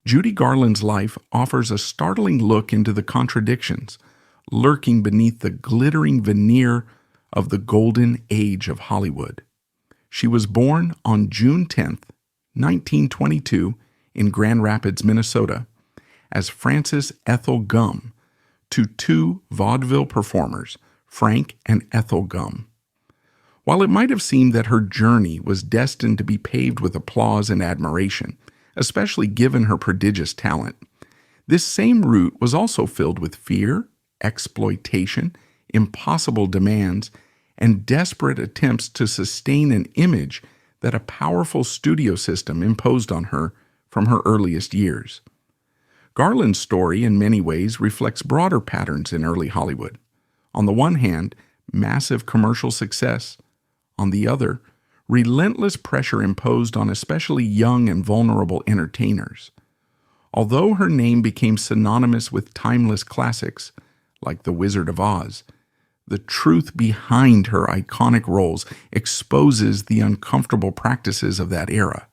Judy Garland's life offers a startling look into the contradictions lurking beneath the glittering veneer of the golden age of Hollywood. She was born on June 10th, 1922, in Grand Rapids, Minnesota, as Frances Ethel Gum to two vaudeville performers, Frank and Ethel Gum. While it might have seemed that her journey was destined to be paved with applause and admiration, especially given her prodigious talent, this same route was also filled with fear, exploitation, impossible demands, and desperate attempts to sustain an image that a powerful studio system imposed on her from her earliest years. Garland's story in many ways reflects broader patterns in early Hollywood. On the one hand, massive commercial success. On the other, relentless pressure imposed on especially young and vulnerable entertainers. Although her name became synonymous with timeless classics, like The Wizard of Oz, the truth behind her iconic roles exposes the uncomfortable practices of that era,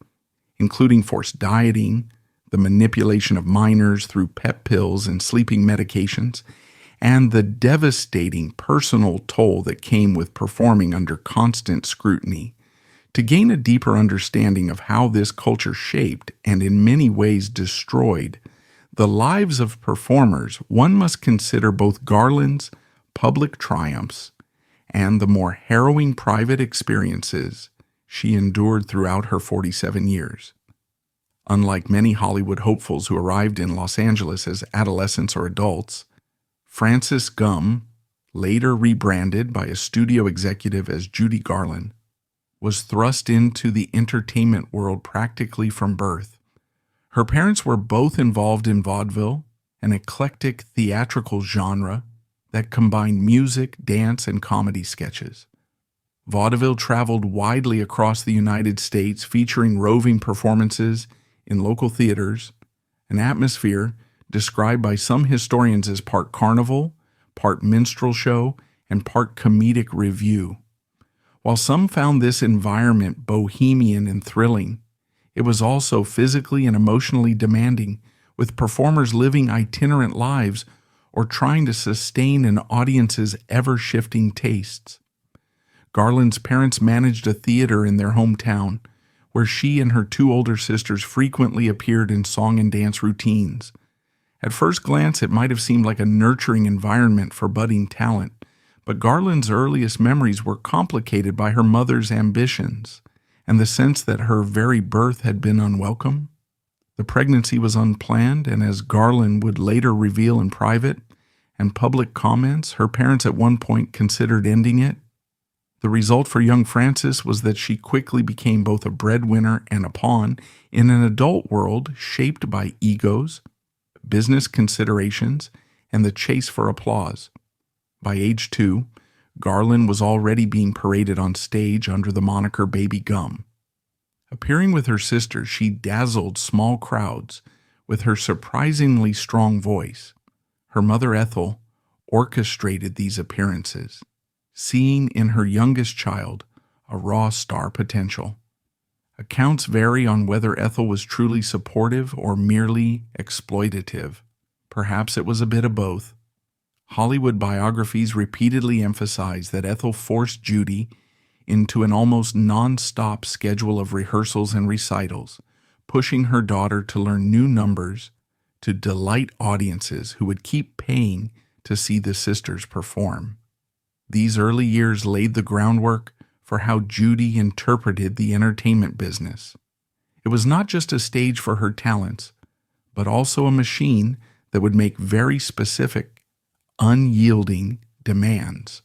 including forced dieting, the manipulation of minors through pep pills and sleeping medications, and the devastating personal toll that came with performing under constant scrutiny. To gain a deeper understanding of how this culture shaped and in many ways destroyed the lives of performers, one must consider both Garland's public triumphs and the more harrowing private experiences she endured throughout her 47 years. Unlike many Hollywood hopefuls who arrived in Los Angeles as adolescents or adults, Frances Gum, later rebranded by a studio executive as Judy Garland, was thrust into the entertainment world practically from birth. Her parents were both involved in vaudeville, an eclectic theatrical genre that combined music, dance, and comedy sketches. Vaudeville traveled widely across the United States, featuring roving performances in local theaters, an atmosphere described by some historians as part carnival, part minstrel show, and part comedic revue. While some found this environment bohemian and thrilling, it was also physically and emotionally demanding, with performers living itinerant lives or trying to sustain an audience's ever-shifting tastes. Garland's parents managed a theater in their hometown, where she and her two older sisters frequently appeared in song and dance routines. At first glance, it might have seemed like a nurturing environment for budding talent, but Garland's earliest memories were complicated by her mother's ambitions and the sense that her very birth had been unwelcome. The pregnancy was unplanned, and as Garland would later reveal in private and public comments, her parents at one point considered ending it. The result for young Frances was that she quickly became both a breadwinner and a pawn in an adult world shaped by egos, business considerations, and the chase for applause. By age 2, Garland was already being paraded on stage under the moniker Baby Gum. Appearing with her sister, she dazzled small crowds with her surprisingly strong voice. Her mother, Ethel, orchestrated these appearances, seeing in her youngest child a raw star potential. Accounts vary on whether Ethel was truly supportive or merely exploitative. Perhaps it was a bit of both. Hollywood biographies repeatedly emphasize that Ethel forced Judy into an almost non-stop schedule of rehearsals and recitals, pushing her daughter to learn new numbers to delight audiences who would keep paying to see the sisters perform. These early years laid the groundwork for how Judy interpreted the entertainment business. It was not just a stage for her talents, but also a machine that would make very specific, unyielding demands.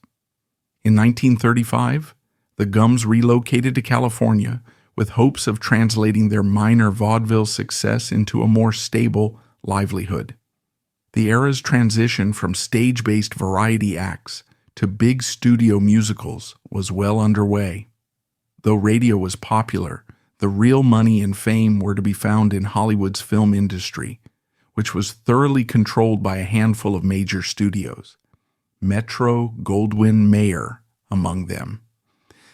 In 1935, the Gums relocated to California with hopes of translating their minor vaudeville success into a more stable livelihood. The era's transition from stage-based variety acts to big studio musicals was well underway. Though radio was popular, the real money and fame were to be found in Hollywood's film industry, which was thoroughly controlled by a handful of major studios, Metro, Goldwyn Mayer among them.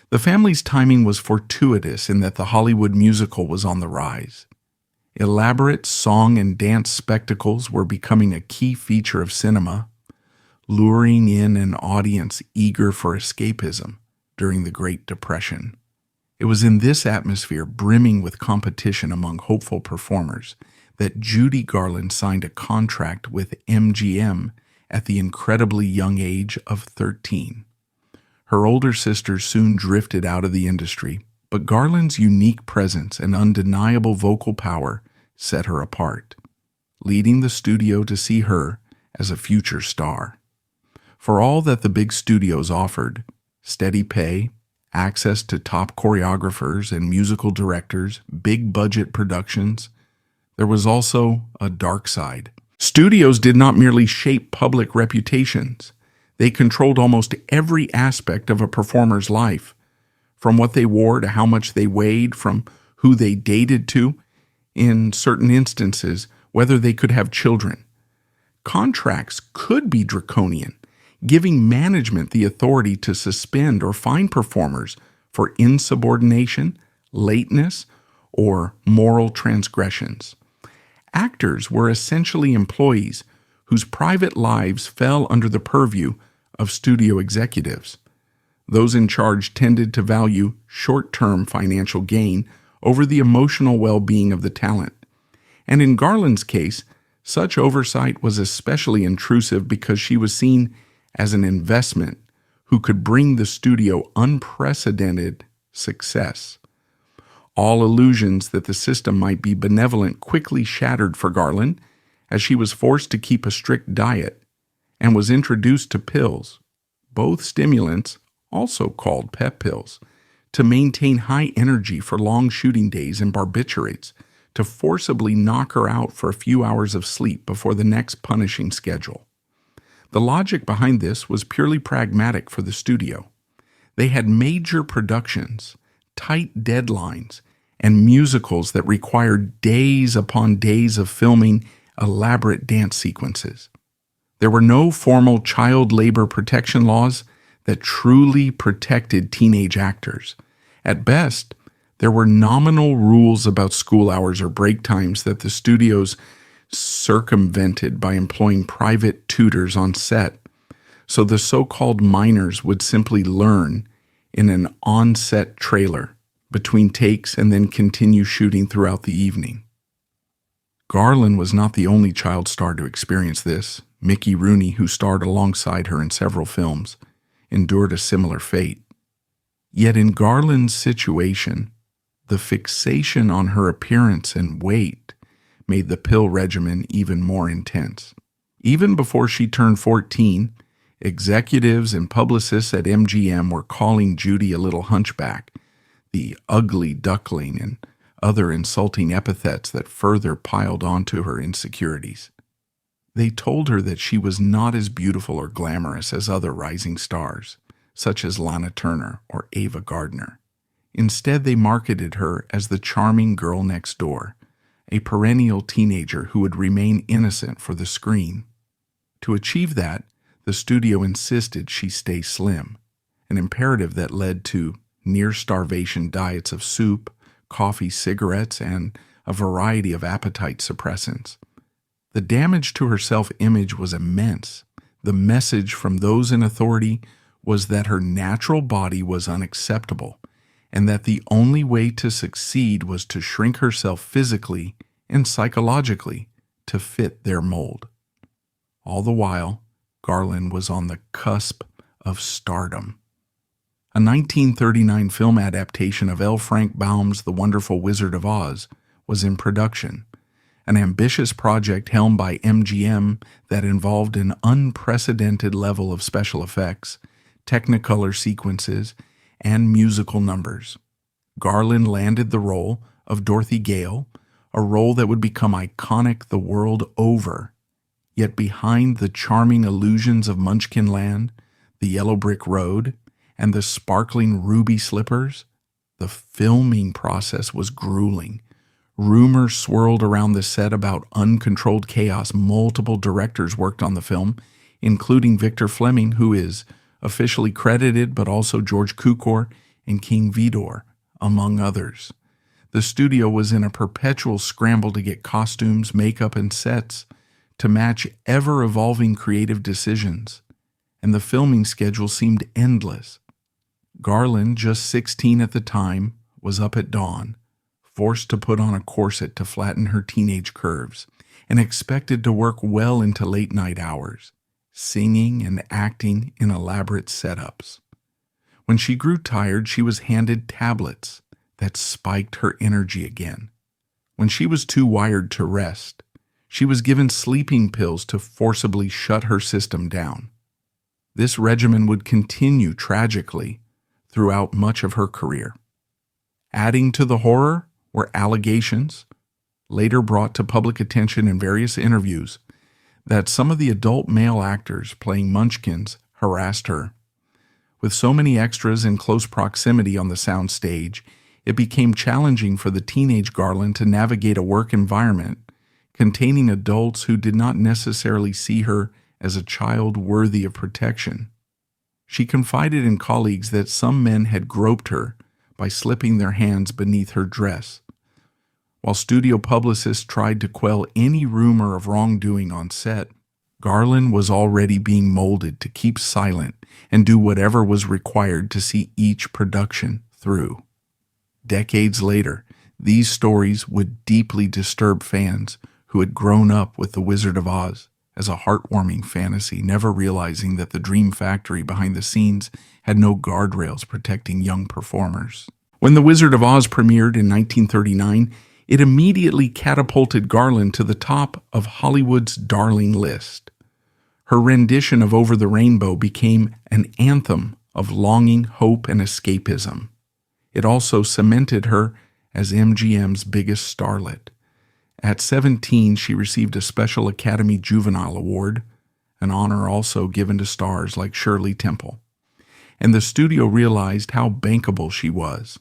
The family's timing was fortuitous in that the Hollywood musical was on the rise. Elaborate song and dance spectacles were becoming a key feature of cinema, luring in an audience eager for escapism during the Great Depression. It was in this atmosphere, brimming with competition among hopeful performers, that Judy Garland signed a contract with MGM at the incredibly young age of 13. Her older sisters soon drifted out of the industry, but Garland's unique presence and undeniable vocal power set her apart, leading the studio to see her as a future star. For all that the big studios offered, steady pay, access to top choreographers and musical directors, big-budget productions, there was also a dark side. Studios did not merely shape public reputations. They controlled almost every aspect of a performer's life, from what they wore to how much they weighed, from who they dated to, in certain instances, whether they could have children. Contracts could be draconian, giving management the authority to suspend or fine performers for insubordination, lateness, or moral transgressions. Actors were essentially employees whose private lives fell under the purview of studio executives. Those in charge tended to value short-term financial gain over the emotional well-being of the talent. And in Garland's case, such oversight was especially intrusive because she was seen as an investment who could bring the studio unprecedented success. All illusions that the system might be benevolent quickly shattered for Garland, as she was forced to keep a strict diet and was introduced to pills, both stimulants, also called pep pills, to maintain high energy for long shooting days, and barbiturates to forcibly knock her out for a few hours of sleep before the next punishing schedule. The logic behind this was purely pragmatic for the studio. They had major productions, tight deadlines, and musicals that required days upon days of filming elaborate dance sequences. There were no formal child labor protection laws that truly protected teenage actors. At best, there were nominal rules about school hours or break times that the studios circumvented by employing private tutors on set, so the so-called minors would simply learn in an on-set trailer between takes and then continue shooting throughout the evening. Garland was not the only child star to experience this. Mickey Rooney, who starred alongside her in several films, endured a similar fate. Yet in Garland's situation, the fixation on her appearance and weight made the pill regimen even more intense. Even before she turned 14, executives and publicists at MGM were calling Judy a little hunchback, the ugly duckling, and other insulting epithets that further piled onto her insecurities. They told her that she was not as beautiful or glamorous as other rising stars, such as Lana Turner or Ava Gardner. Instead, they marketed her as the charming girl next door, a perennial teenager who would remain innocent for the screen. To achieve that, the studio insisted she stay slim, an imperative that led to near-starvation diets of soup, coffee, cigarettes, and a variety of appetite suppressants. The damage to her self-image was immense. The message from those in authority was that her natural body was unacceptable, and that the only way to succeed was to shrink herself physically and psychologically to fit their mold. All the while, Garland was on the cusp of stardom. A 1939 film adaptation of L. Frank Baum's The Wonderful Wizard of Oz was in production, an ambitious project helmed by MGM that involved an unprecedented level of special effects, technicolor sequences, and musical numbers. Garland landed the role of Dorothy Gale, a role that would become iconic the world over. Yet behind the charming illusions of Munchkin Land, the yellow brick road, and the sparkling ruby slippers, the filming process was grueling. Rumors swirled around the set about uncontrolled chaos. Multiple directors worked on the film, including Victor Fleming, who is officially credited, but also George Cukor and King Vidor, among others. The The studio was in a perpetual scramble to get costumes, makeup, and sets to match ever-evolving creative decisions, and the filming schedule seemed endless. Garland, just 16 at the time, was up at dawn, forced to put on a corset to flatten her teenage curves, and expected to work well into late-night hours, singing and acting in elaborate setups. When she grew tired, she was handed tablets that spiked her energy again. When she was too wired to rest, she was given sleeping pills to forcibly shut her system down. This regimen would continue tragically throughout much of her career. Adding to the horror were allegations, later brought to public attention in various interviews, that some of the adult male actors playing Munchkins harassed her. With so many extras in close proximity on the sound stage, it became challenging for the teenage Garland to navigate a work environment containing adults who did not necessarily see her as a child worthy of protection. She confided in colleagues that some men had groped her by slipping their hands beneath her dress. While studio publicists tried to quell any rumor of wrongdoing on set, Garland was already being molded to keep silent and do whatever was required to see each production through. Decades later, these stories would deeply disturb fans who had grown up with The Wizard of Oz as a heartwarming fantasy, never realizing that the dream factory behind the scenes had no guardrails protecting young performers. When The Wizard of Oz premiered in 1939, it immediately catapulted Garland to the top of Hollywood's darling list. Her rendition of Over the Rainbow became an anthem of longing, hope, and escapism. It also cemented her as MGM's biggest starlet. At 17, she received a Special Academy Juvenile Award, an honor also given to stars like Shirley Temple. And the studio realized how bankable she was.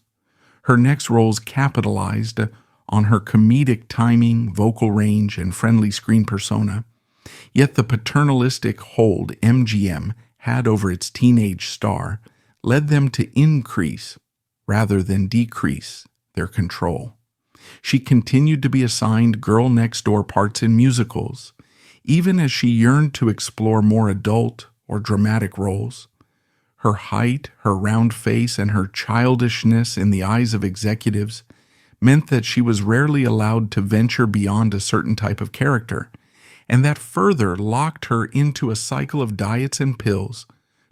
Her next roles capitalized on her comedic timing, vocal range, and friendly screen persona, yet the paternalistic hold MGM had over its teenage star led them to increase rather than decrease their control. She continued to be assigned girl next door parts in musicals, even as she yearned to explore more adult or dramatic roles. Her height, her round face, and her childishness in the eyes of executives meant that she was rarely allowed to venture beyond a certain type of character, and that further locked her into a cycle of diets and pills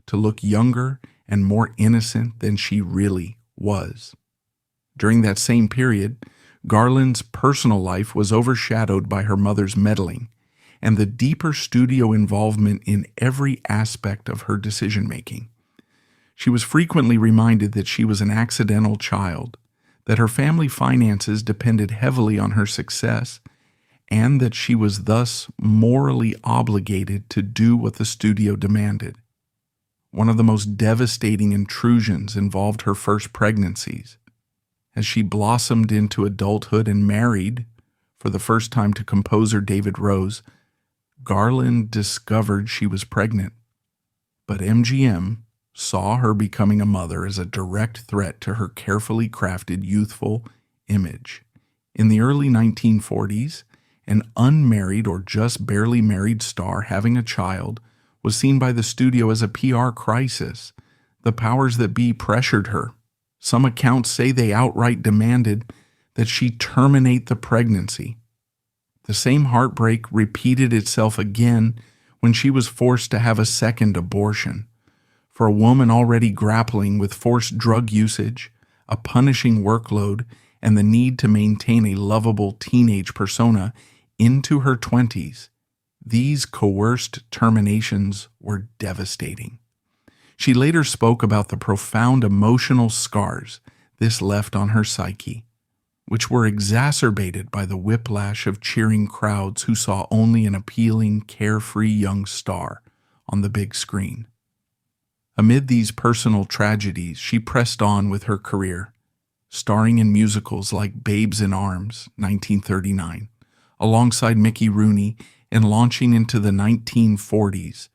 to look younger and more innocent than she really was. During that same period, Garland's personal life was overshadowed by her mother's meddling and the deeper studio involvement in every aspect of her decision-making. She was frequently reminded that she was an accidental child, that her family finances depended heavily on her success, and that she was thus morally obligated to do what the studio demanded. One of the most devastating intrusions involved her first pregnancies. As she blossomed into adulthood and married, for the first time to composer David Rose, Garland discovered she was pregnant. But MGM saw her becoming a mother as a direct threat to her carefully crafted youthful image. In the early 1940s, an unmarried or just barely married star having a child was seen by the studio as a PR crisis. The powers that be pressured her. Some accounts say they outright demanded that she terminate the pregnancy. The same heartbreak repeated itself again when she was forced to have a second abortion. For a woman already grappling with forced drug usage, a punishing workload, and the need to maintain a lovable teenage persona into her 20s, these coerced terminations were devastating. She later spoke about the profound emotional scars this left on her psyche, which were exacerbated by the whiplash of cheering crowds who saw only an appealing, carefree young star on the big screen. Amid these personal tragedies, she pressed on with her career, starring in musicals like Babes in Arms, 1939, alongside Mickey Rooney, and launching into the 1940s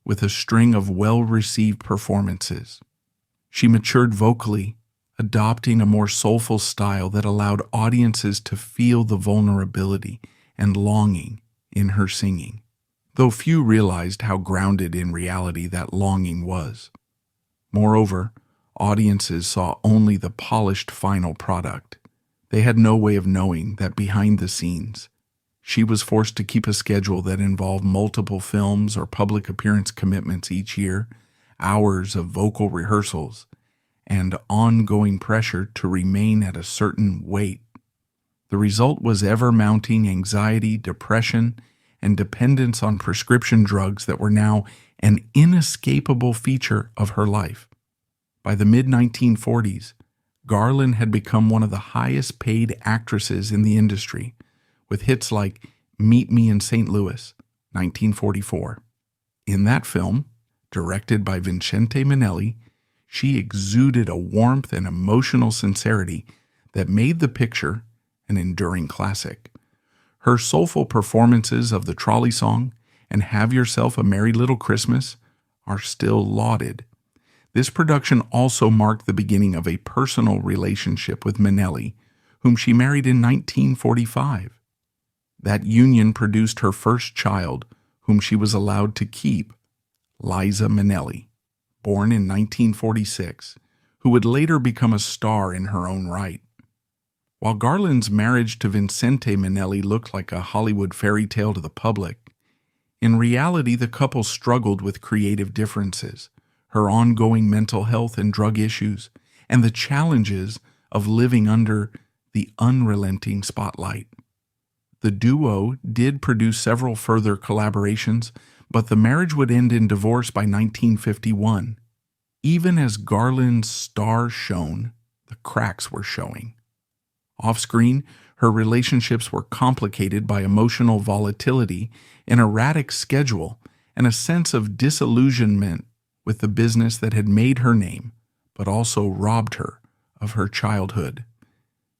with a string of well-received performances. She matured vocally, adopting a more soulful style that allowed audiences to feel the vulnerability and longing in her singing, though few realized how grounded in reality that longing was. Moreover, audiences saw only the polished final product. They had no way of knowing that behind the scenes, she was forced to keep a schedule that involved multiple films or public appearance commitments each year, hours of vocal rehearsals, and ongoing pressure to remain at a certain weight. The result was ever-mounting anxiety, depression, and dependence on prescription drugs that were now an inescapable feature of her life. By the mid-1940s, Garland had become one of the highest-paid actresses in the industry, with hits like Meet Me in St. Louis, 1944. In that film, directed by Vincente Minnelli, she exuded a warmth and emotional sincerity that made the picture an enduring classic. Her soulful performances of the Trolley Song and Have Yourself a Merry Little Christmas are still lauded. This production also marked the beginning of a personal relationship with Minnelli, whom she married in 1945. That union produced her first child, whom she was allowed to keep, Liza Minnelli, born in 1946, who would later become a star in her own right. While Garland's marriage to Vincente Minnelli looked like a Hollywood fairy tale to the public, in reality the couple struggled with creative differences, her ongoing mental health and drug issues, and the challenges of living under the unrelenting spotlight. The duo did produce several further collaborations, but the marriage would end in divorce by 1951. Even as Garland's star shone, the cracks were showing. Off-screen, her relationships were complicated by emotional volatility, an erratic schedule, and a sense of disillusionment with the business that had made her name, but also robbed her of her childhood.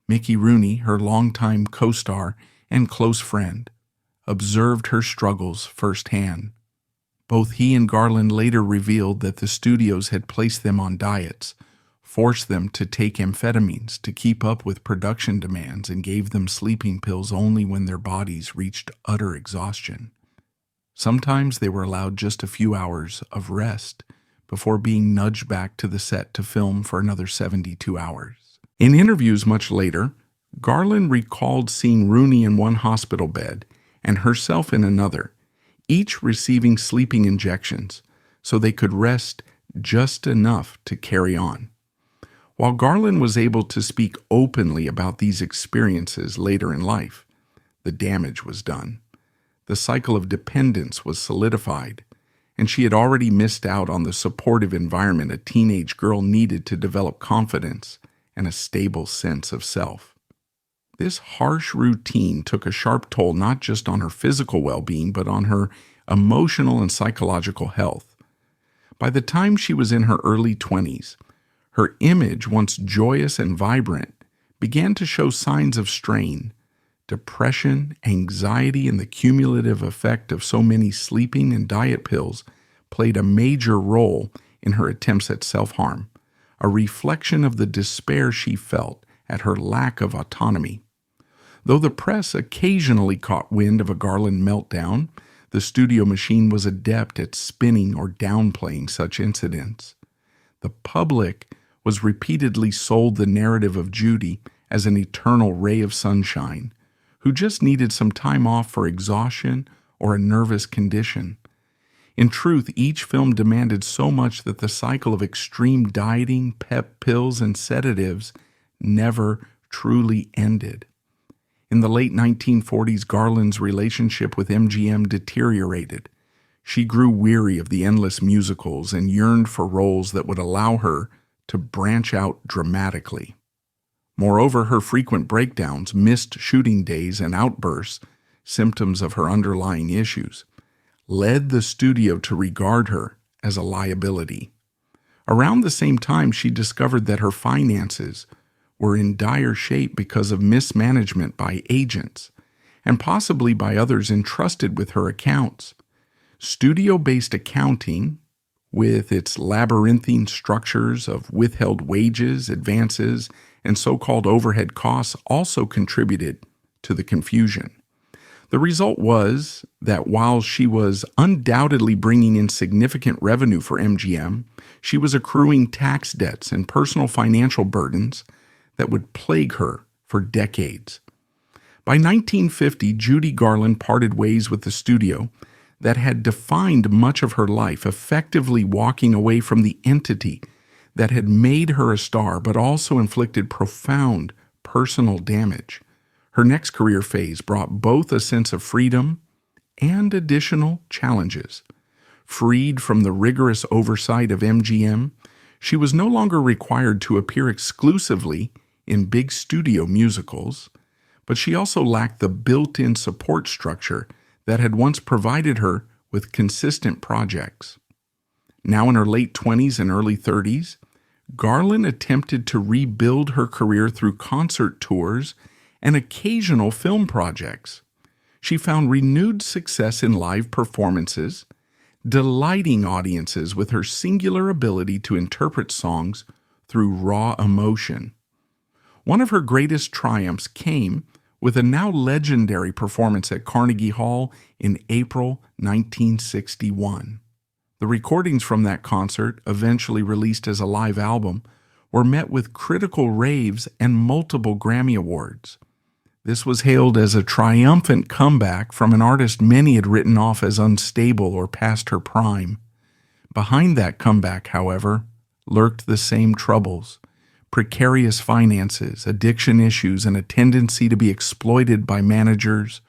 Mickey Rooney, her longtime co-star and close friend, observed her struggles firsthand. Both he and Garland later revealed that the studios had placed them on diets, forced them to take amphetamines to keep up with production demands, and gave them sleeping pills only when their bodies reached utter exhaustion. Sometimes they were allowed just a few hours of rest before being nudged back to the set to film for another 72 hours. In interviews much later, Garland recalled seeing Rooney in one hospital bed and herself in another, each receiving sleeping injections so they could rest just enough to carry on. While Garland was able to speak openly about these experiences later in life, the damage was done. The cycle of dependence was solidified, and she had already missed out on the supportive environment a teenage girl needed to develop confidence and a stable sense of self. This harsh routine took a sharp toll not just on her physical well-being, but on her emotional and psychological health. By the time she was in her early 20s, her image, once joyous and vibrant, began to show signs of strain. Depression, anxiety, and the cumulative effect of so many sleeping and diet pills played a major role in her attempts at self-harm, a reflection of the despair she felt at her lack of autonomy. Though the press occasionally caught wind of a Garland meltdown, the studio machine was adept at spinning or downplaying such incidents. The public was repeatedly sold the narrative of Judy as an eternal ray of sunshine, who just needed some time off for exhaustion or a nervous condition. In truth, each film demanded so much that the cycle of extreme dieting, pep pills, and sedatives never truly ended. In the late 1940s, Garland's relationship with MGM deteriorated. She grew weary of the endless musicals and yearned for roles that would allow her to branch out dramatically. Moreover, her frequent breakdowns, missed shooting days, and outbursts, symptoms of her underlying issues, led the studio to regard her as a liability. Around the same time, she discovered that her finances were in dire shape because of mismanagement by agents, and possibly by others entrusted with her accounts. Studio-based accounting, with its labyrinthine structures of withheld wages, advances, and so-called overhead costs, also contributed to the confusion. The result was that while she was undoubtedly bringing in significant revenue for MGM, she was accruing tax debts and personal financial burdens that would plague her for decades. By 1950, Judy Garland parted ways with the studio that had defined much of her life, effectively walking away from the entity that had made her a star but also inflicted profound personal damage. Her next career phase brought both a sense of freedom and additional challenges. Freed from the rigorous oversight of MGM, she was no longer required to appear exclusively in big studio musicals, but she also lacked the built-in support structure that had once provided her with consistent projects. Now in her late 20s and early 30s, Garland attempted to rebuild her career through concert tours and occasional film projects. She found renewed success in live performances, delighting audiences with her singular ability to interpret songs through raw emotion. One of her greatest triumphs came with a now legendary performance at Carnegie Hall in April 1961. The recordings from that concert, eventually released as a live album, were met with critical raves and multiple Grammy Awards. This was hailed as a triumphant comeback from an artist many had written off as unstable or past her prime. Behind that comeback, however, lurked the same troubles: precarious finances, addiction issues, and a tendency to be exploited by managers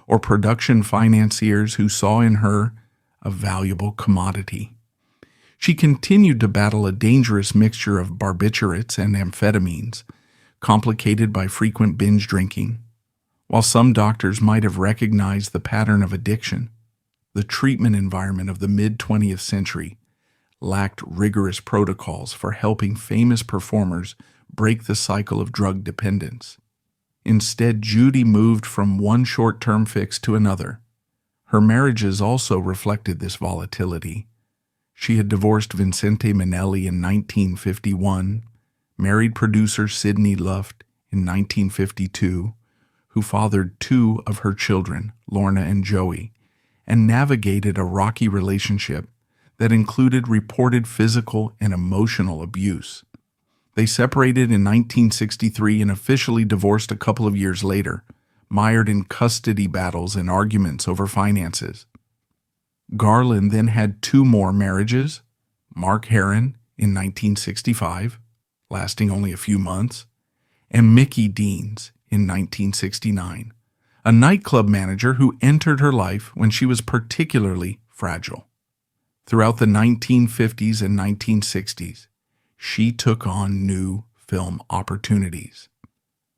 or production financiers who saw in her a valuable commodity. She continued to battle a dangerous mixture of barbiturates and amphetamines, complicated by frequent binge drinking. While some doctors might have recognized the pattern of addiction, the treatment environment of the mid-20th century lacked rigorous protocols for helping famous performers break the cycle of drug dependence. Instead, Judy moved from one short-term fix to another. Her marriages also reflected this volatility. She had divorced Vincente Minnelli in 1951, married producer Sidney Luft in 1952, who fathered two of her children, Lorna and Joey, and navigated a rocky relationship that included reported physical and emotional abuse. They separated in 1963 and officially divorced a couple of years later, mired in custody battles and arguments over finances. Garland then had two more marriages: Mark Herron in 1965, lasting only a few months, and Mickey Deans in 1969, a nightclub manager who entered her life when she was particularly fragile. Throughout the 1950s and 1960s, she took on new film opportunities.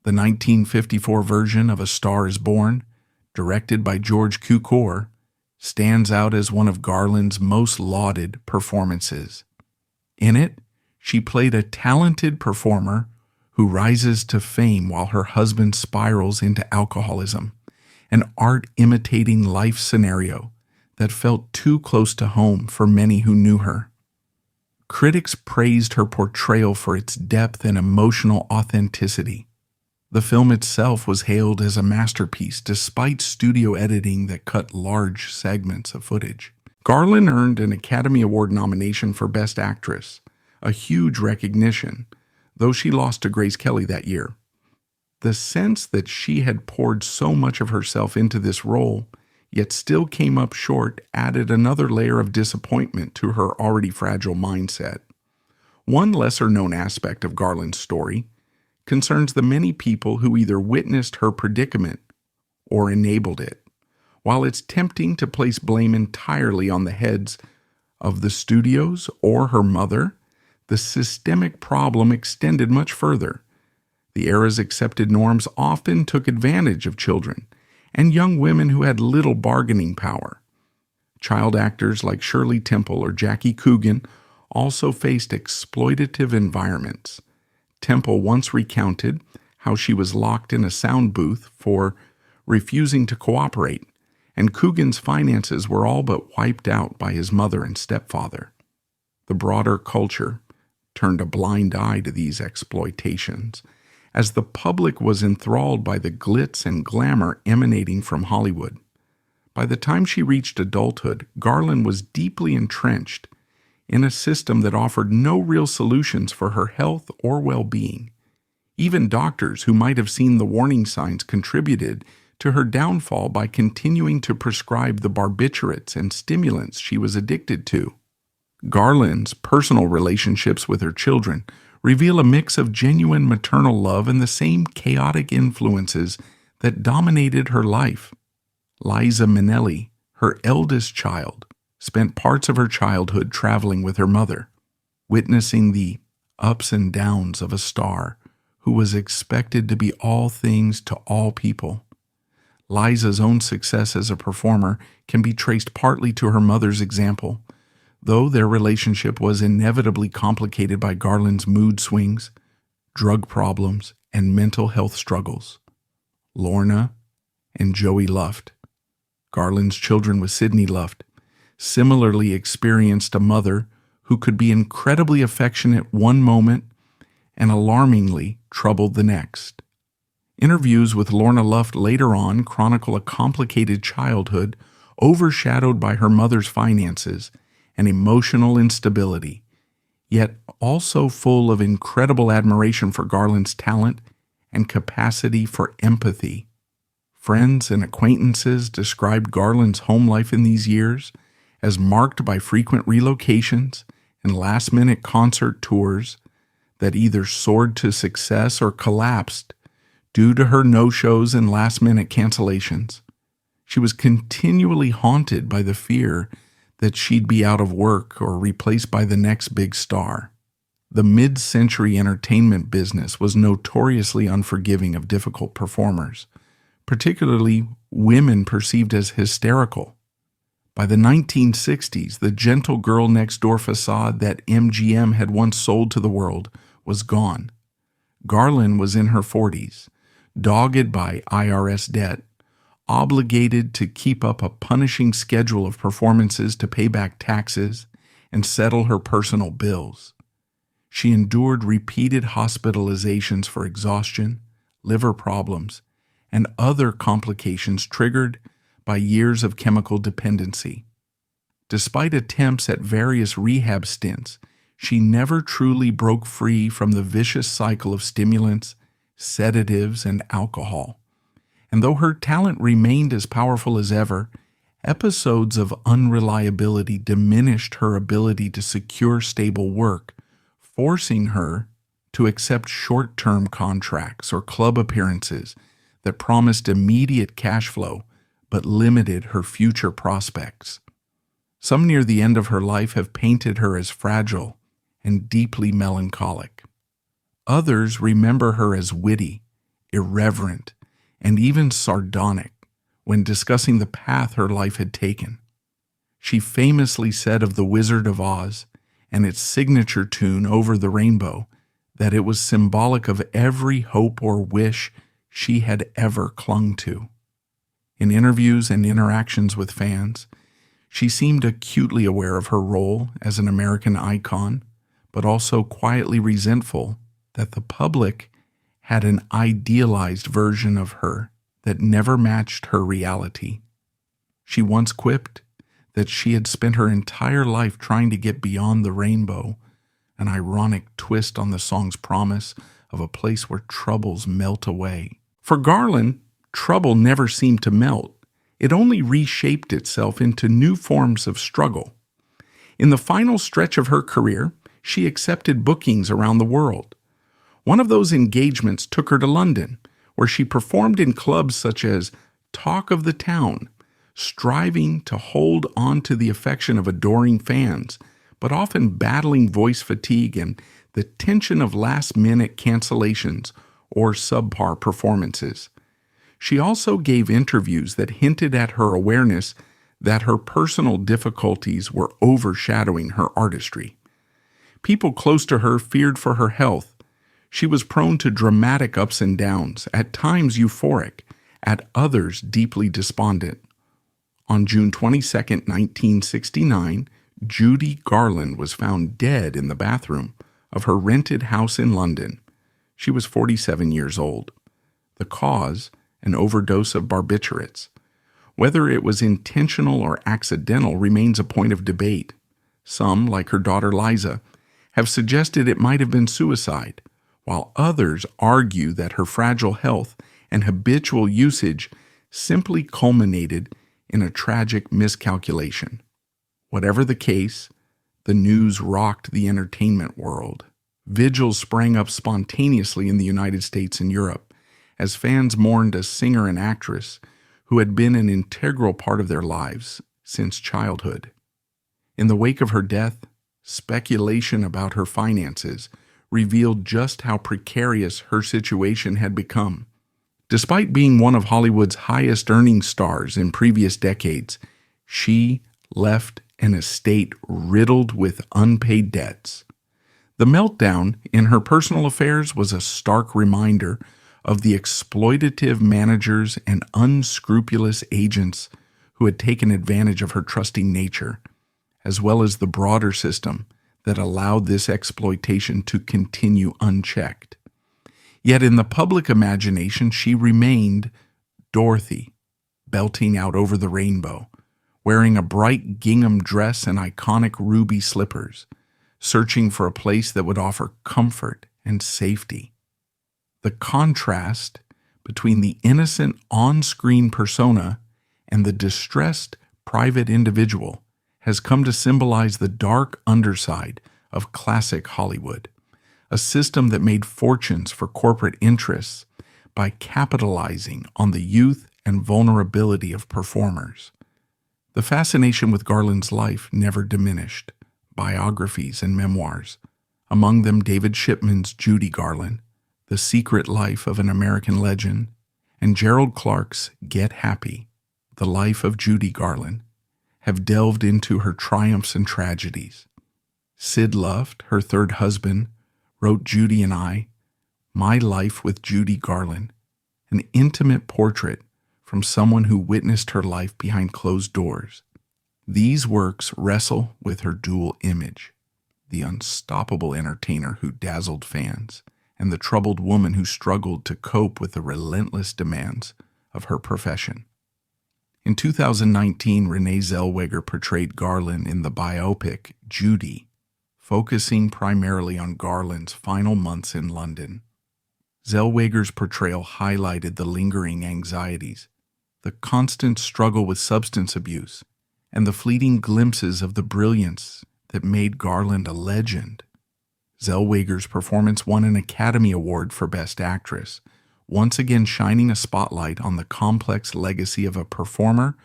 The 1954 version of A Star is Born, directed by George Cukor, stands out as one of Garland's most lauded performances. In it, she played a talented performer who rises to fame while her husband spirals into alcoholism, an art-imitating life scenario that felt too close to home for many who knew her. Critics praised her portrayal for its depth and emotional authenticity. The film itself was hailed as a masterpiece despite studio editing that cut large segments of footage. Garland earned an Academy Award nomination for Best Actress, a huge recognition, though she lost to Grace Kelly that year. The sense that she had poured so much of herself into this role, yet still came up short, added another layer of disappointment to her already fragile mindset. One lesser-known aspect of Garland's story concerns the many people who either witnessed her predicament or enabled it. While it's tempting to place blame entirely on the heads of the studios or her mother, the systemic problem extended much further. The era's accepted norms often took advantage of children and young women who had little bargaining power. Child actors like Shirley Temple or Jackie Coogan also faced exploitative environments. Temple once recounted how she was locked in a sound booth for refusing to cooperate, and Coogan's finances were all but wiped out by his mother and stepfather. The broader culture turned a blind eye to these exploitations, as the public was enthralled by the glitz and glamour emanating from Hollywood. By the time she reached adulthood, Garland was deeply entrenched in a system that offered no real solutions for her health or well-being. Even doctors who might have seen the warning signs contributed to her downfall by continuing to prescribe the barbiturates and stimulants she was addicted to. Garland's personal relationships with her children reveal a mix of genuine maternal love and the same chaotic influences that dominated her life. Liza Minnelli, her eldest child, spent parts of her childhood traveling with her mother, witnessing the ups and downs of a star who was expected to be all things to all people. Liza's own success as a performer can be traced partly to her mother's example, though their relationship was inevitably complicated by Garland's mood swings, drug problems, and mental health struggles. Lorna and Joey Luft, Garland's children with Sidney Luft, similarly experienced a mother who could be incredibly affectionate one moment and alarmingly troubled the next. Interviews with Lorna Luft later on chronicle a complicated childhood overshadowed by her mother's finances and emotional instability, yet also full of incredible admiration for Garland's talent and capacity for empathy. Friends and acquaintances described Garland's home life in these years as marked by frequent relocations and last-minute concert tours that either soared to success or collapsed due to her no-shows and last-minute cancellations. She was continually haunted by the fear that she'd be out of work or replaced by the next big star. The mid-century entertainment business was notoriously unforgiving of difficult performers, particularly women perceived as hysterical. By the 1960s, the gentle girl next door facade that MGM had once sold to the world was gone. Garland was in her 40s, dogged by IRS debt, obligated to keep up a punishing schedule of performances to pay back taxes and settle her personal bills. She endured repeated hospitalizations for exhaustion, liver problems, and other complications triggered by years of chemical dependency. Despite attempts at various rehab stints, she never truly broke free from the vicious cycle of stimulants, sedatives, and alcohol. And though her talent remained as powerful as ever, episodes of unreliability diminished her ability to secure stable work, forcing her to accept short-term contracts or club appearances that promised immediate cash flow but limited her future prospects. Some near the end of her life have painted her as fragile and deeply melancholic. Others remember her as witty, irreverent, and even sardonic when discussing the path her life had taken. She famously said of The Wizard of Oz and its signature tune Over the Rainbow that it was symbolic of every hope or wish she had ever clung to. In interviews and interactions with fans, she seemed acutely aware of her role as an American icon, but also quietly resentful that the public had an idealized version of her that never matched her reality. She once quipped that she had spent her entire life trying to get beyond the rainbow, an ironic twist on the song's promise of a place where troubles melt away. For Garland, trouble never seemed to melt. It only reshaped itself into new forms of struggle. In the final stretch of her career, she accepted bookings around the world. One of those engagements took her to London, where she performed in clubs such as Talk of the Town, striving to hold on to the affection of adoring fans, but often battling voice fatigue and the tension of last-minute cancellations or subpar performances. She also gave interviews that hinted at her awareness that her personal difficulties were overshadowing her artistry. People close to her feared for her health. She was prone to dramatic ups and downs, at times euphoric, at others deeply despondent. On June 22, 1969, Judy Garland was found dead in the bathroom of her rented house in London. She was 47 years old. The cause, an overdose of barbiturates. Whether it was intentional or accidental remains a point of debate. Some, like her daughter Liza, have suggested it might have been suicide, while others argue that her fragile health and habitual usage simply culminated in a tragic miscalculation. Whatever the case, the news rocked the entertainment world. Vigils sprang up spontaneously in the United States and Europe as fans mourned a singer and actress who had been an integral part of their lives since childhood. In the wake of her death, speculation about her finances revealed just how precarious her situation had become. Despite being one of Hollywood's highest-earning stars in previous decades, she left an estate riddled with unpaid debts. The meltdown in her personal affairs was a stark reminder of the exploitative managers and unscrupulous agents who had taken advantage of her trusting nature, as well as the broader system that allowed this exploitation to continue unchecked. Yet in the public imagination, she remained Dorothy, belting out over the rainbow, wearing a bright gingham dress and iconic ruby slippers, searching for a place that would offer comfort and safety. The contrast between the innocent on-screen persona and the distressed private individual has come to symbolize the dark underside of classic Hollywood, a system that made fortunes for corporate interests by capitalizing on the youth and vulnerability of performers. The fascination with Garland's life never diminished. Biographies and memoirs, among them David Shipman's Judy Garland, The Secret Life of an American Legend, and Gerald Clark's Get Happy, The Life of Judy Garland, have delved into her triumphs and tragedies. Sid Luft, her third husband, wrote Judy and I, My Life with Judy Garland, an intimate portrait from someone who witnessed her life behind closed doors. These works wrestle with her dual image, the unstoppable entertainer who dazzled fans, and the troubled woman who struggled to cope with the relentless demands of her profession. In 2019, Renee Zellweger portrayed Garland in the biopic Judy, focusing primarily on Garland's final months in London. Zellweger's portrayal highlighted the lingering anxieties, the constant struggle with substance abuse, and the fleeting glimpses of the brilliance that made Garland a legend. Zellweger's performance won an Academy Award for Best Actress, once again shining a spotlight on the complex legacy of a performer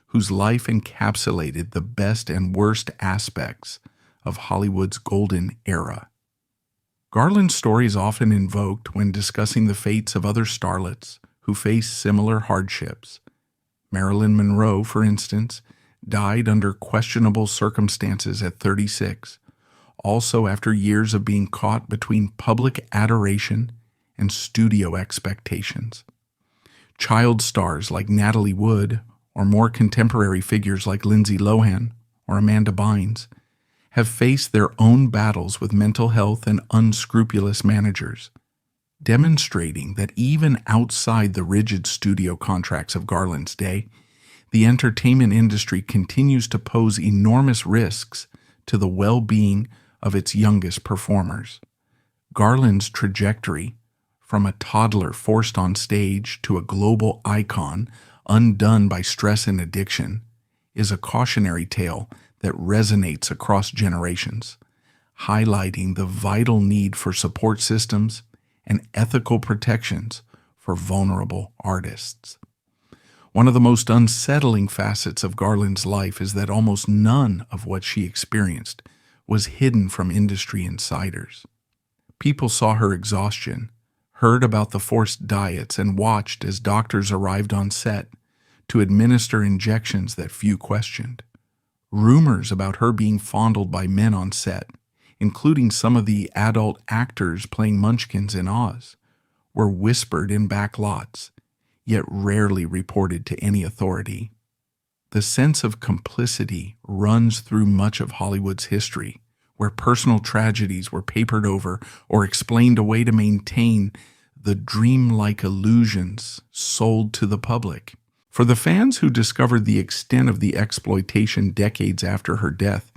whose life encapsulated the best and worst aspects of Hollywood's golden era. Garland's story is often invoked when discussing the fates of other starlets who face similar hardships. Marilyn Monroe, for instance, died under questionable circumstances at 36, also after years of being caught between public adoration and studio expectations. Child stars like Natalie Wood, or more contemporary figures like Lindsay Lohan or Amanda Bynes, have faced their own battles with mental health and unscrupulous managers, demonstrating that even outside the rigid studio contracts of Garland's day, the entertainment industry continues to pose enormous risks to the well-being of its youngest performers. Garland's trajectory, from a toddler forced on stage to a global icon undone by stress and addiction, is a cautionary tale that resonates across generations, highlighting the vital need for support systems and ethical protections for vulnerable artists. One of the most unsettling facets of Garland's life is that almost none of what she experienced was hidden from industry insiders. People saw her exhaustion, heard about the forced diets, and watched as doctors arrived on set to administer injections that few questioned. Rumors about her being fondled by men on set, including some of the adult actors playing Munchkins in Oz, were whispered in back lots, yet rarely reported to any authority. The sense of complicity runs through much of Hollywood's history, where personal tragedies were papered over or explained away to maintain the dreamlike illusions sold to the public. For the fans who discovered the extent of the exploitation decades after her death,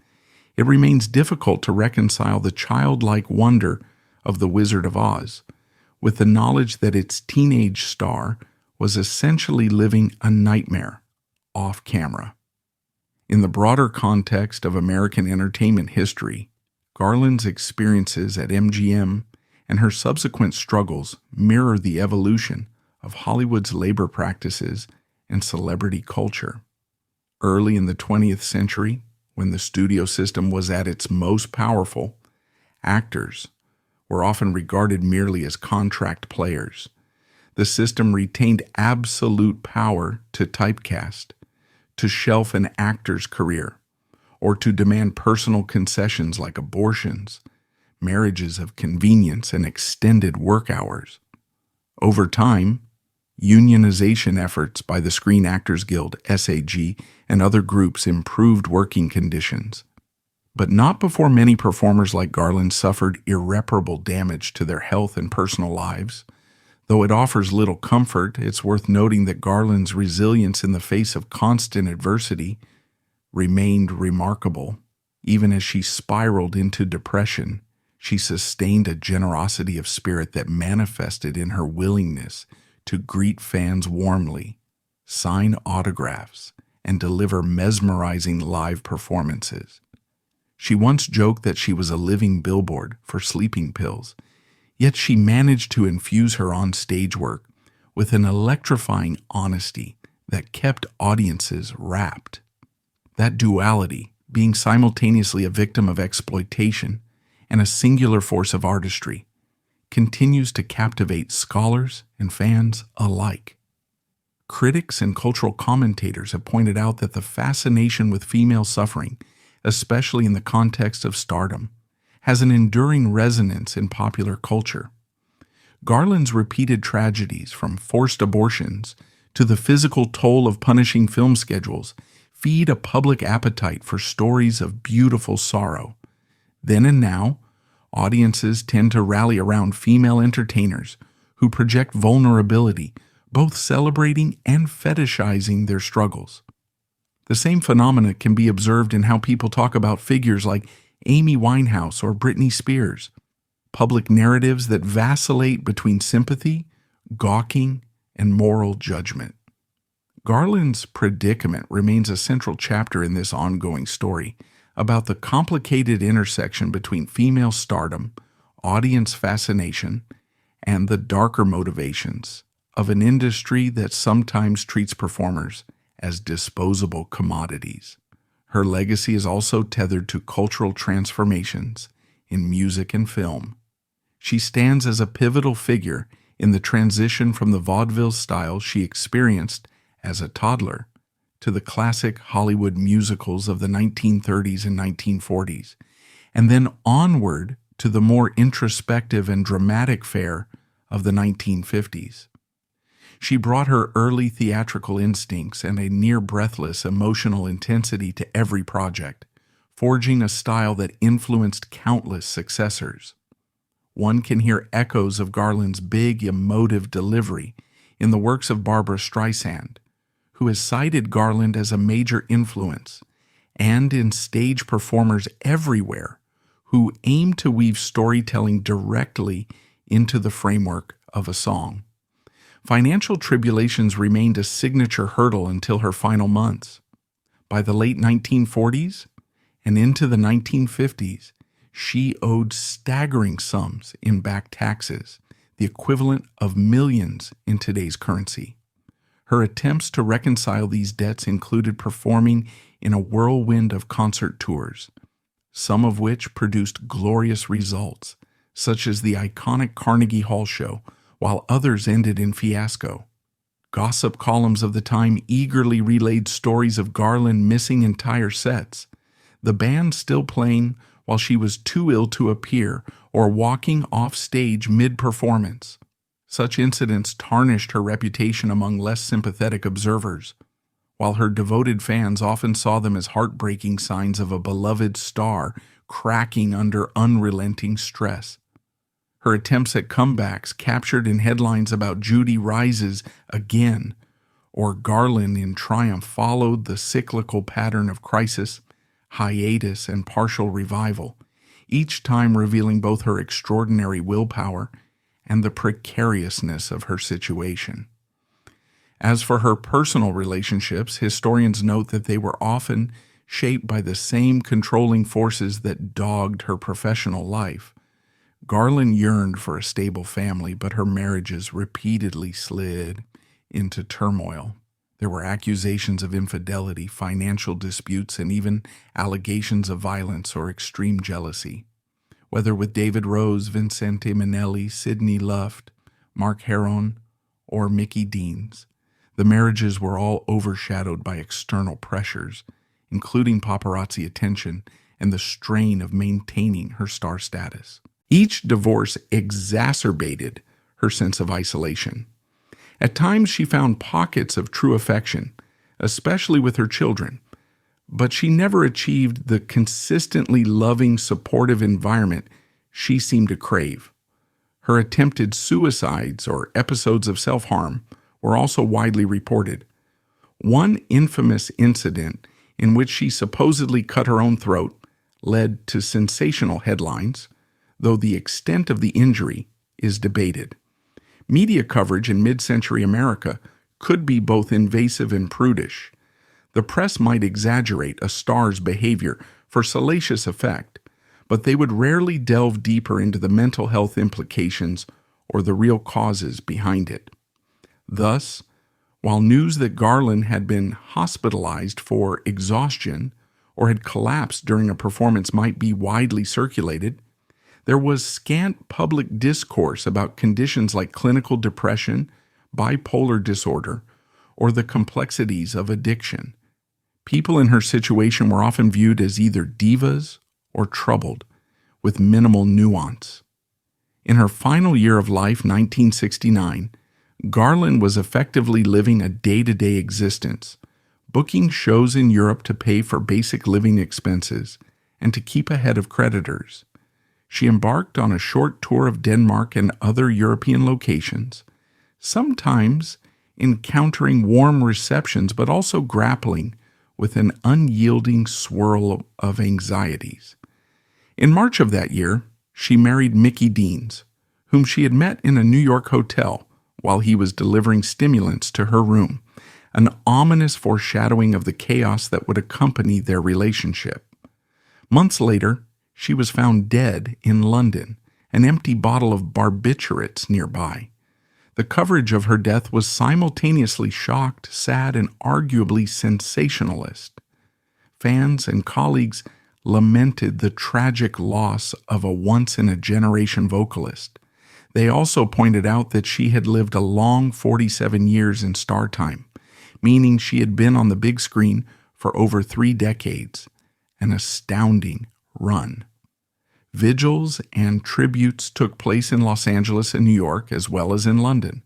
it remains difficult to reconcile the childlike wonder of The Wizard of Oz with the knowledge that its teenage star was essentially living a nightmare off camera. In the broader context of American entertainment history, Garland's experiences at MGM and her subsequent struggles mirror the evolution of Hollywood's labor practices and celebrity culture. Early in the 20th century, when the studio system was at its most powerful, actors were often regarded merely as contract players. The system retained absolute power to typecast, to shelf an actor's career, or to demand personal concessions like abortions, marriages of convenience, and extended work hours. Over time, unionization efforts by the Screen Actors Guild, SAG, and other groups improved working conditions, but not before many performers like Garland suffered irreparable damage to their health and personal lives. Though it offers little comfort, it's worth noting that Garland's resilience in the face of constant adversity remained remarkable. Even as she spiraled into depression, she sustained a generosity of spirit that manifested in her willingness to greet fans warmly, sign autographs, and deliver mesmerizing live performances. She once joked that she was a living billboard for sleeping pills, yet she managed to infuse her on-stage work with an electrifying honesty that kept audiences rapt. That duality, being simultaneously a victim of exploitation and a singular force of artistry, continues to captivate scholars and fans alike. Critics and cultural commentators have pointed out that the fascination with female suffering, especially in the context of stardom, has an enduring resonance in popular culture. Garland's repeated tragedies, from forced abortions to the physical toll of punishing film schedules, feed a public appetite for stories of beautiful sorrow. Then and now, audiences tend to rally around female entertainers who project vulnerability, both celebrating and fetishizing their struggles. The same phenomena can be observed in how people talk about figures like Amy Winehouse or Britney Spears, public narratives that vacillate between sympathy, gawking, and moral judgment. Garland's predicament remains a central chapter in this ongoing story about the complicated intersection between female stardom, audience fascination, and the darker motivations of an industry that sometimes treats performers as disposable commodities. Her legacy is also tethered to cultural transformations in music and film. She stands as a pivotal figure in the transition from the vaudeville style she experienced as a toddler to the classic Hollywood musicals of the 1930s and 1940s, and then onward to the more introspective and dramatic fare of the 1950s. She brought her early theatrical instincts and a near-breathless emotional intensity to every project, forging a style that influenced countless successors. One can hear echoes of Garland's big, emotive delivery in the works of Barbra Streisand, who has cited Garland as a major influence, and in stage performers everywhere who aim to weave storytelling directly into the framework of a song. Financial tribulations remained a signature hurdle until her final months. By the late 1940s and into the 1950s, she owed staggering sums in back taxes, the equivalent of millions in today's currency. Her attempts to reconcile these debts included performing in a whirlwind of concert tours, some of which produced glorious results, such as the iconic Carnegie Hall show, while others ended in fiasco. Gossip columns of the time eagerly relayed stories of Garland missing entire sets, the band still playing while she was too ill to appear, or walking off stage mid-performance. Such incidents tarnished her reputation among less sympathetic observers. while her devoted fans often saw them as heartbreaking signs of a beloved star cracking under unrelenting stress. Her attempts at comebacks captured in headlines about Judy rises again, or Garland in triumph followed the cyclical pattern of crisis, hiatus, and partial revival, each time revealing both her extraordinary willpower and the precariousness of her situation. As for her personal relationships, historians note that they were often shaped by the same controlling forces that dogged her professional life. Garland yearned for a stable family, but her marriages repeatedly slid into turmoil. There were accusations of infidelity, financial disputes, and even allegations of violence or extreme jealousy. Whether with David Rose, Vincente Minnelli, Sidney Luft, Mark Herron, or Mickey Deans, the marriages were all overshadowed by external pressures, including paparazzi attention and the strain of maintaining her star status. Each divorce exacerbated her sense of isolation. At times she found pockets of true affection, especially with her children, but she never achieved the consistently loving, supportive environment she seemed to crave. Her attempted suicides or episodes of self-harm were also widely reported. One infamous incident in which she supposedly cut her own throat led to sensational headlines, though the extent of the injury is debated. Media coverage in mid-century America could be both invasive and prudish. The press might exaggerate a star's behavior for salacious effect, but they would rarely delve deeper into the mental health implications or the real causes behind it. Thus, while news that Garland had been hospitalized for exhaustion or had collapsed during a performance might be widely circulated, there was scant public discourse about conditions like clinical depression, bipolar disorder, or the complexities of addiction. People in her situation were often viewed as either divas or troubled, with minimal nuance. In her final year of life, 1969, Garland was effectively living a day-to-day existence, booking shows in Europe to pay for basic living expenses and to keep ahead of creditors. She embarked on a short tour of Denmark and other European locations, sometimes encountering warm receptions but also grappling with an unyielding swirl of anxieties. In March of that year, she married Mickey Deans, whom she had met in a New York hotel while he was delivering stimulants to her room, an ominous foreshadowing of the chaos that would accompany their relationship. Months later, she was found dead in London, an empty bottle of barbiturates nearby. The coverage of her death was simultaneously shocked, sad, and arguably sensationalist. Fans and colleagues lamented the tragic loss of a once-in-a-generation vocalist. They also pointed out that she had lived a long 47 years in star time, meaning she had been on the big screen for over 3 decades, an astounding run. Vigils and tributes took place in Los Angeles and New York, as well as in London.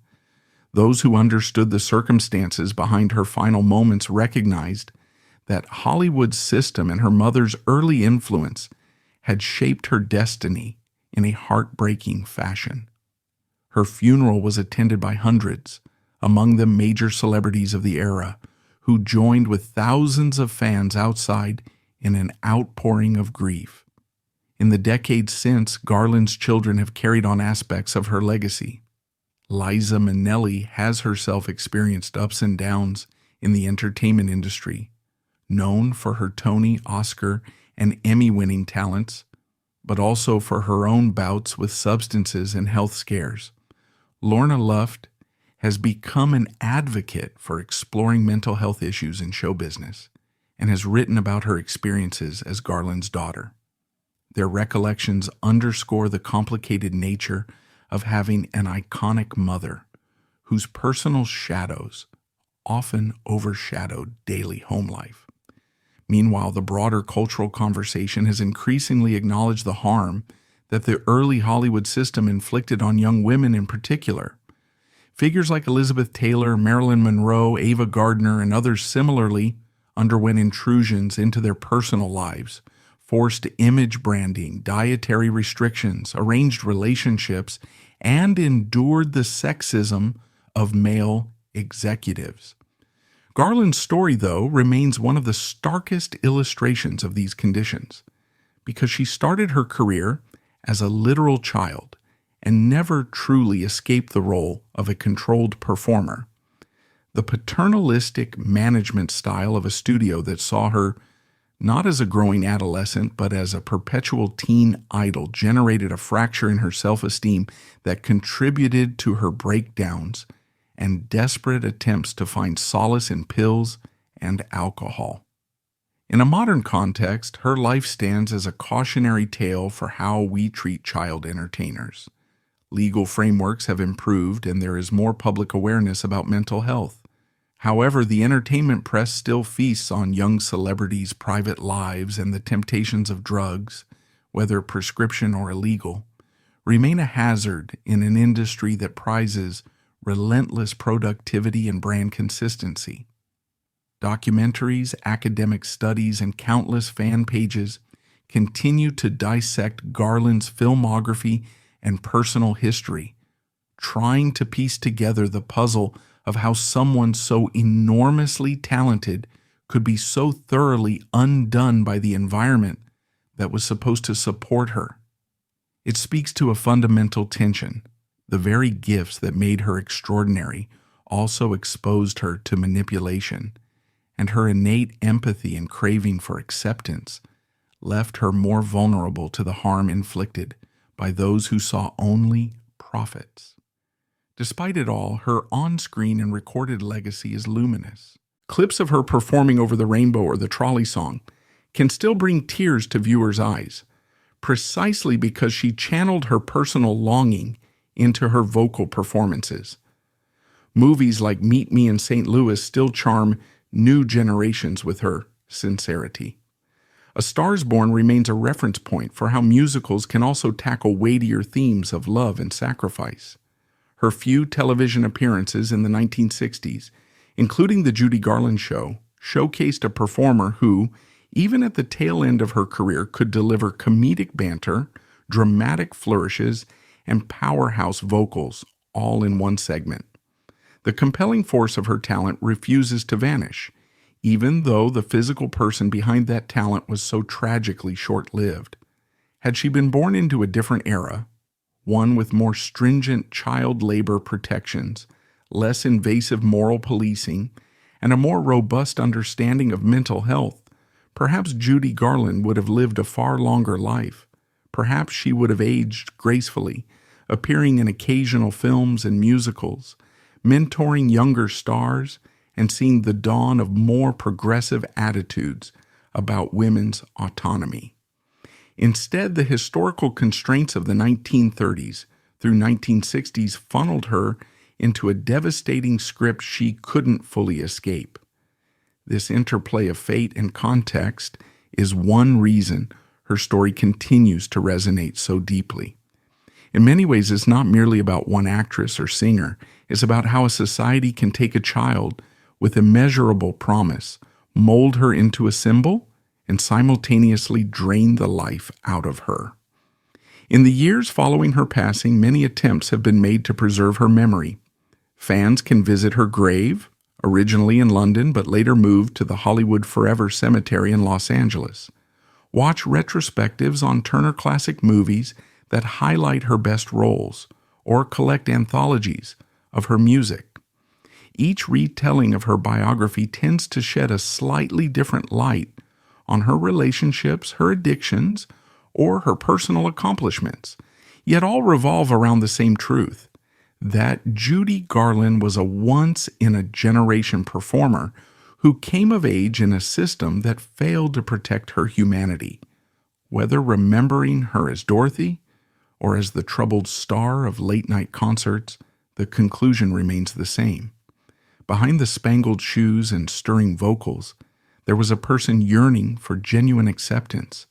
Those who understood the circumstances behind her final moments recognized that Hollywood's system and her mother's early influence had shaped her destiny in a heartbreaking fashion. Her funeral was attended by hundreds, among them major celebrities of the era, who joined with thousands of fans outside in an outpouring of grief. In the decades since, Garland's children have carried on aspects of her legacy. Liza Minnelli has herself experienced ups and downs in the entertainment industry, known for her Tony, Oscar, and Emmy-winning talents, but also for her own bouts with substances and health scares. Lorna Luft has become an advocate for exploring mental health issues in show business and has written about her experiences as Garland's daughter. Their recollections underscore the complicated nature of having an iconic mother whose personal shadows often overshadowed daily home life. Meanwhile, the broader cultural conversation has increasingly acknowledged the harm that the early Hollywood system inflicted on young women in particular. Figures like Elizabeth Taylor, Marilyn Monroe, Ava Gardner, and others similarly underwent intrusions into their personal lives, forced image branding, dietary restrictions, arranged relationships, and endured the sexism of male executives. Garland's story, though, remains one of the starkest illustrations of these conditions, because she started her career as a literal child and never truly escaped the role of a controlled performer. The paternalistic management style of a studio that saw her not as a growing adolescent, but as a perpetual teen idol generated a fracture in her self-esteem that contributed to her breakdowns and desperate attempts to find solace in pills and alcohol. In a modern context, her life stands as a cautionary tale for how we treat child entertainers. Legal frameworks have improved, and there is more public awareness about mental health. However, the entertainment press still feasts on young celebrities' private lives, and the temptations of drugs, whether prescription or illegal, remain a hazard in an industry that prizes relentless productivity and brand consistency. Documentaries, academic studies, and countless fan pages continue to dissect Garland's filmography and personal history, trying to piece together the puzzle of how someone so enormously talented could be so thoroughly undone by the environment that was supposed to support her. It speaks to a fundamental tension. The very gifts that made her extraordinary also exposed her to manipulation, and her innate empathy and craving for acceptance left her more vulnerable to the harm inflicted by those who saw only profits. Despite it all, her on-screen and recorded legacy is luminous. Clips of her performing Over the Rainbow or the Trolley Song can still bring tears to viewers' eyes, precisely because she channeled her personal longing into her vocal performances. Movies like Meet Me in St. Louis still charm new generations with her sincerity. A Star is Born remains a reference point for how musicals can also tackle weightier themes of love and sacrifice. Her few television appearances in the 1960s, including The Judy Garland Show, showcased a performer who, even at the tail end of her career, could deliver comedic banter, dramatic flourishes, and powerhouse vocals all in one segment. The compelling force of her talent refuses to vanish, even though the physical person behind that talent was so tragically short-lived. Had she been born into a different era, one with more stringent child labor protections, less invasive moral policing, and a more robust understanding of mental health, perhaps Judy Garland would have lived a far longer life. Perhaps she would have aged gracefully, appearing in occasional films and musicals, mentoring younger stars, and seeing the dawn of more progressive attitudes about women's autonomy. Instead, the historical constraints of the 1930s through 1960s funneled her into a devastating script she couldn't fully escape. This interplay of fate and context is one reason her story continues to resonate so deeply. In many ways, it's not merely about one actress or singer. It's about how a society can take a child with immeasurable promise, mold her into a symbol, and simultaneously drain the life out of her. In the years following her passing, many attempts have been made to preserve her memory. Fans can visit her grave, originally in London but later moved to the Hollywood Forever Cemetery in Los Angeles. Watch retrospectives on Turner Classic Movies that highlight her best roles, or collect anthologies of her music. Each retelling of her biography tends to shed a slightly different light on her relationships, her addictions, or her personal accomplishments, yet all revolve around the same truth, that Judy Garland was a once-in-a-generation performer who came of age in a system that failed to protect her humanity. Whether remembering her as Dorothy or as the troubled star of late-night concerts, the conclusion remains the same. Behind the spangled shoes and stirring vocals, there was a person yearning for genuine acceptance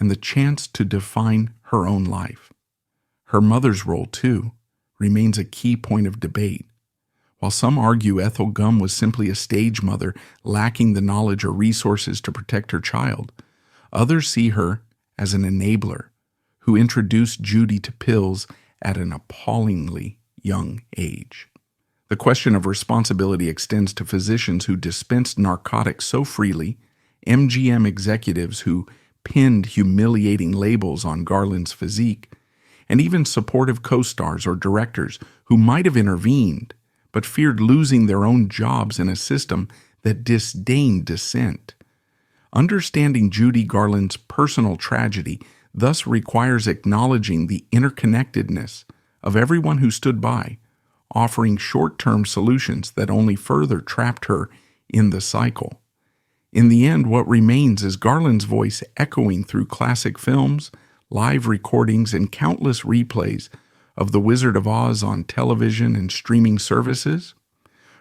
and the chance to define her own life. Her mother's role, too, remains a key point of debate. While some argue Ethel Gum was simply a stage mother lacking the knowledge or resources to protect her child, others see her as an enabler who introduced Judy to pills at an appallingly young age. The question of responsibility extends to physicians who dispensed narcotics so freely, MGM executives who pinned humiliating labels on Garland's physique, and even supportive co-stars or directors who might have intervened but feared losing their own jobs in a system that disdained dissent. Understanding Judy Garland's personal tragedy thus requires acknowledging the interconnectedness of everyone who stood by, offering short-term solutions that only further trapped her in the cycle. In the end, what remains is Garland's voice echoing through classic films, live recordings, and countless replays of The Wizard of Oz on television and streaming services.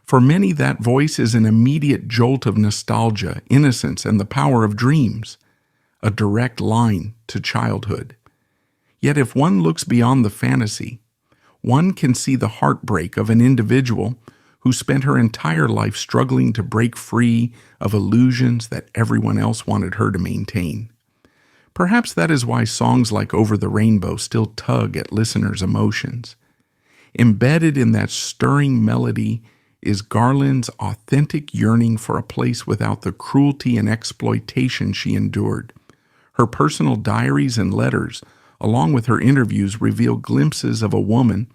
For many, that voice is an immediate jolt of nostalgia, innocence, and the power of dreams, a direct line to childhood. Yet if one looks beyond the fantasy, one can see the heartbreak of an individual who spent her entire life struggling to break free of illusions that everyone else wanted her to maintain. Perhaps that is why songs like Over the Rainbow still tug at listeners' emotions. Embedded in that stirring melody is Garland's authentic yearning for a place without the cruelty and exploitation she endured. Her personal diaries and letters, along with her interviews, reveal glimpses of a woman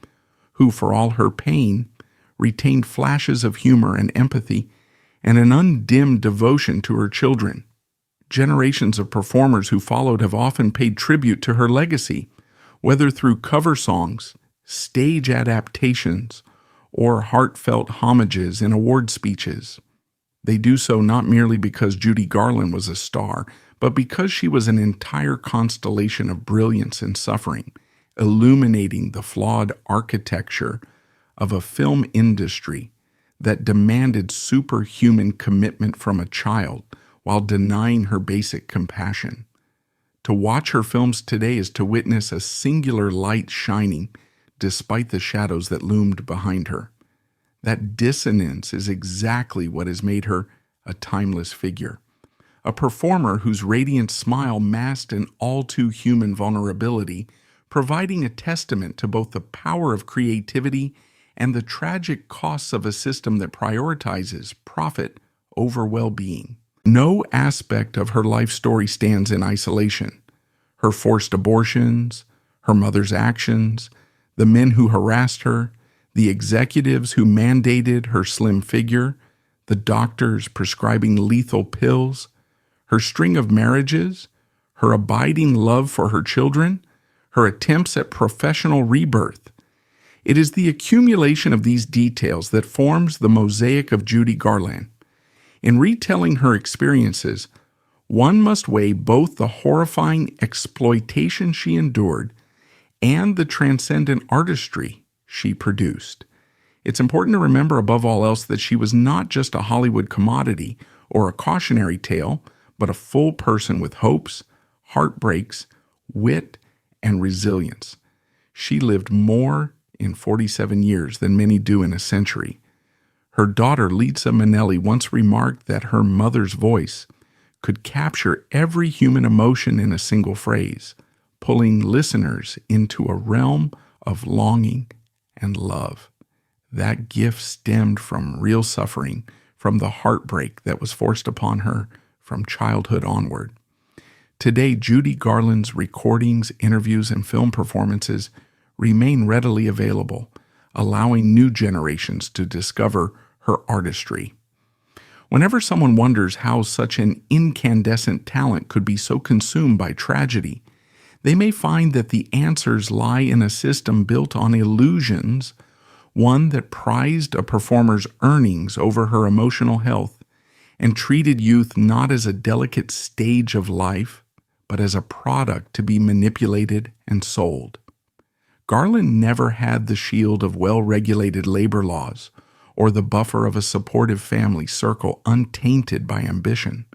who, for all her pain, retained flashes of humor and empathy and an undimmed devotion to her children. Generations of performers who followed have often paid tribute to her legacy, whether through cover songs, stage adaptations, or heartfelt homages in award speeches. They do so not merely because Judy Garland was a star, but because she was an entire constellation of brilliance and suffering, illuminating the flawed architecture of a film industry that demanded superhuman commitment from a child while denying her basic compassion. To watch her films today is to witness a singular light shining despite the shadows that loomed behind her. That dissonance is exactly what has made her a timeless figure. A performer whose radiant smile masked an all-too-human vulnerability, providing a testament to both the power of creativity and the tragic costs of a system that prioritizes profit over well-being. No aspect of her life story stands in isolation. Her forced abortions, her mother's actions, the men who harassed her, the executives who mandated her slim figure, the doctors prescribing lethal pills, her string of marriages, her abiding love for her children, her attempts at professional rebirth. It is the accumulation of these details that forms the mosaic of Judy Garland. In retelling her experiences, one must weigh both the horrifying exploitation she endured and the transcendent artistry she produced. It's important to remember above all else that she was not just a Hollywood commodity or a cautionary tale, but a full person with hopes, heartbreaks, wit, and resilience. She lived more in 47 years than many do in a century. Her daughter, Lisa Minnelli, once remarked that her mother's voice could capture every human emotion in a single phrase, pulling listeners into a realm of longing and love. That gift stemmed from real suffering, from the heartbreak that was forced upon her from childhood onward. Today, Judy Garland's recordings, interviews, and film performances remain readily available, allowing new generations to discover her artistry. Whenever someone wonders how such an incandescent talent could be so consumed by tragedy, they may find that the answers lie in a system built on illusions, one that prized a performer's earnings over her emotional health and treated youth not as a delicate stage of life, but as a product to be manipulated and sold. Garland never had the shield of well-regulated labor laws or the buffer of a supportive family circle untainted by ambition.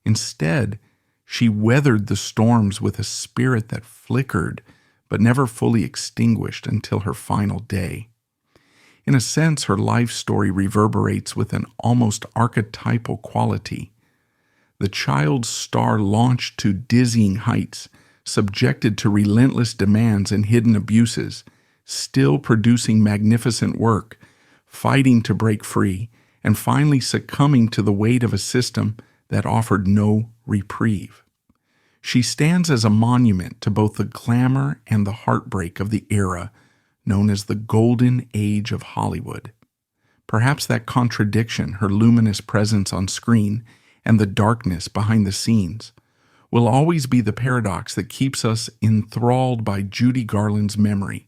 Instead, she weathered the storms with a spirit that flickered but never fully extinguished until her final day. In a sense, her life story reverberates with an almost archetypal quality. The child star launched to dizzying heights, subjected to relentless demands and hidden abuses, still producing magnificent work, fighting to break free, and finally succumbing to the weight of a system that offered no reprieve. She stands as a monument to both the glamour and the heartbreak of the era known as the Golden Age of Hollywood. Perhaps that contradiction, her luminous presence on screen and the darkness behind the scenes, will always be the paradox that keeps us enthralled by Judy Garland's memory.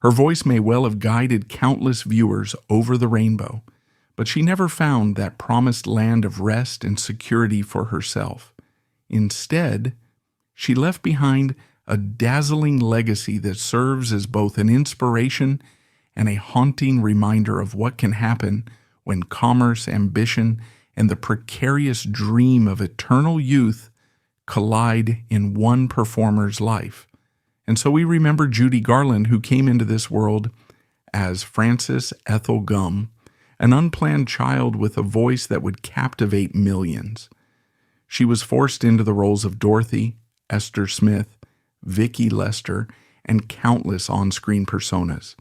Her voice may well have guided countless viewers over the rainbow, but she never found that promised land of rest and security for herself. Instead, she left behind a dazzling legacy that serves as both an inspiration and a haunting reminder of what can happen when commerce, ambition, and the precarious dream of eternal youth collide in one performer's life. And so we remember Judy Garland, who came into this world as Frances Ethel Gum, an unplanned child with a voice that would captivate millions. She was forced into the roles of Dorothy, Esther Smith, Vicki Lester, and countless on-screen personas.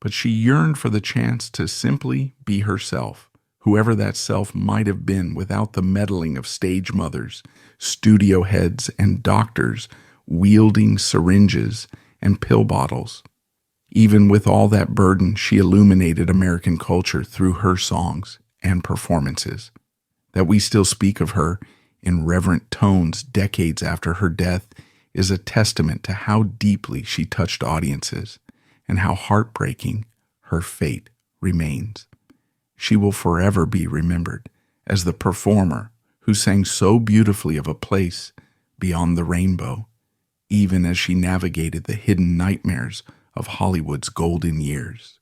But she yearned for the chance to simply be herself, whoever that self might have been, without the meddling of stage mothers, studio heads, and doctors wielding syringes and pill bottles. Even with all that burden, she illuminated American culture through her songs and performances. That we still speak of her in reverent tones decades after her death is a testament to how deeply she touched audiences and how heartbreaking her fate remains. She will forever be remembered as the performer who sang so beautifully of a place beyond the rainbow, even as she navigated the hidden nightmares of Hollywood's golden years.